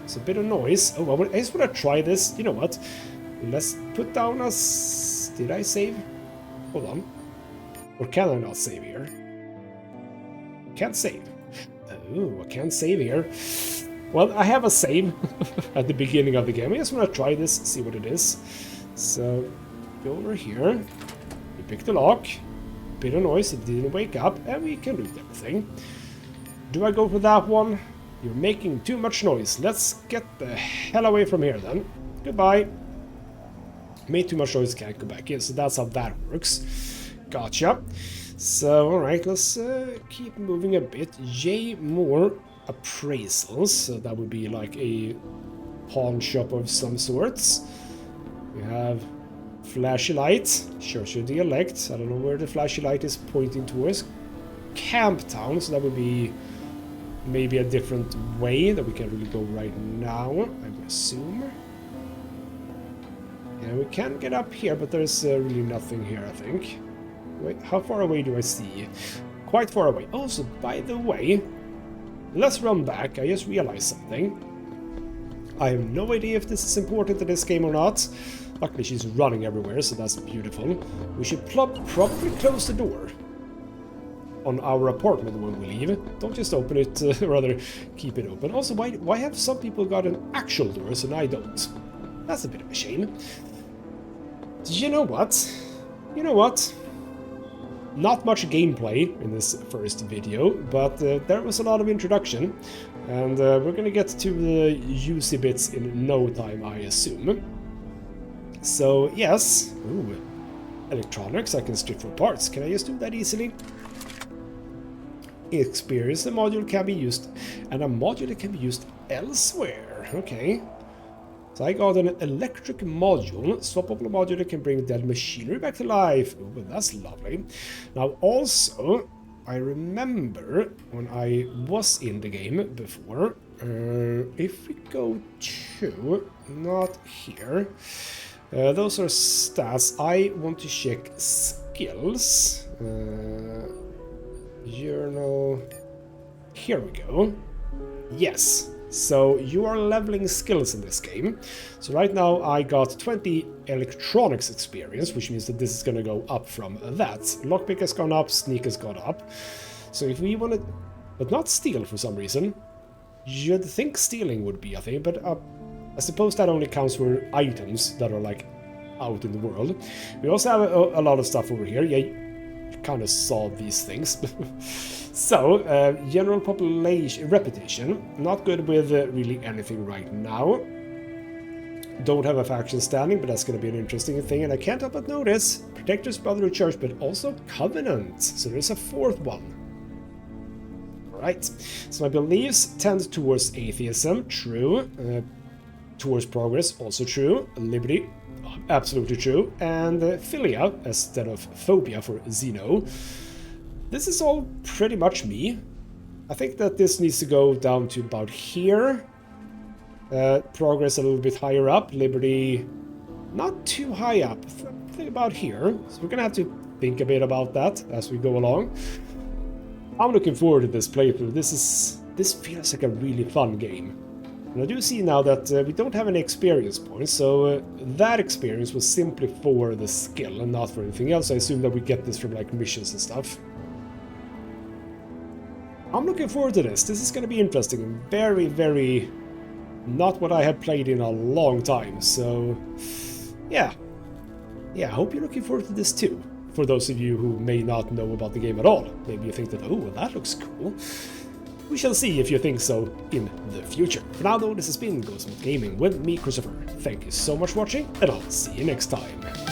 It's a bit of noise. Oh, I just want to try this. You know what? Let's put down a... Did I save? Hold on. Or can I not save here? Can't save. Oh, I can't save here. Well, I have a save at the beginning of the game. I just want to try this, see what it is. So, go over here. We pick the lock. Bit of noise, it didn't wake up, and we can loot everything. Do I go for that one? You're making too much noise. Let's get the hell away from here then. Goodbye. Made too much noise, can't go back in, so that's how that works. Gotcha. So, alright, let's keep moving a bit. Yay, more appraisals. So that would be like a pawn shop of some sorts. We have flashy light. Church of dialect. I don't know where the flashy light is pointing towards. Camp town, so that would be maybe a different way that we can really go right now, I would assume. Yeah, we can get up here, but there's really nothing here, I think. Wait, how far away do I see? Quite far away. Also, by the way, let's run back. I just realized something. I have no idea if this is important in this game or not. Luckily, she's running everywhere, so that's beautiful. We should probably close the door on our apartment when we leave. Don't just open it, rather keep it open. Also, why have some people got an actual door and I don't? That's a bit of a shame. You know what? You know what? Not much gameplay in this first video, but there was a lot of introduction, and we're gonna get to the juicy bits in no time, I assume. So, yes. Ooh. Electronics, I can strip for parts. Can I just do that easily? Experience, a module can be used, and a module can be used elsewhere. Okay. So I got an electric module. Swappable module can bring dead machinery back to life. Ooh, that's lovely. Now also, I remember when I was in the game before, if we go to, not here, those are stats. I want to check skills. Journal. Here we go. Yes. So you are leveling skills in this game. So right now I got 20 electronics experience, which means that this is going to go up from that. Lockpick has gone up, sneak has gone up. So if we want to, but not steal for some reason. You'd think stealing would be a thing, but I suppose that only counts for items that are like out in the world. We also have a lot of stuff over here. Yeah, you kind of saw these things. So, general population repetition, not good with really anything right now. don't have a faction standing, but that's going to be an interesting thing. And I can't help but notice Protectors, Brotherhood, Church, but also Covenant. So there's a fourth one. Right. So my beliefs tend towards atheism, true. Towards progress, also true. Liberty, absolutely true. And philia, instead of phobia for Xeno. This is all pretty much me. I think that this needs to go down to about here. Progress a little bit higher up. Liberty, not too high up. I think about here. So we're gonna have to think a bit about that as we go along. I'm looking forward to this playthrough. This feels like a really fun game. And I do see now that we don't have any experience points, so that experience was simply for the skill and not for anything else. I assume that we get this from like missions and stuff. I'm looking forward to this. This is going to be interesting and very, very not what I have played in a long time. So yeah, I hope you're looking forward to this too. For those of you who may not know about the game at all, maybe you think that, oh, well, that looks cool. We shall see if you think so in the future. For now though, this has been ghostmutgaming with me, Christopher. Thank you so much for watching, and I'll see you next time.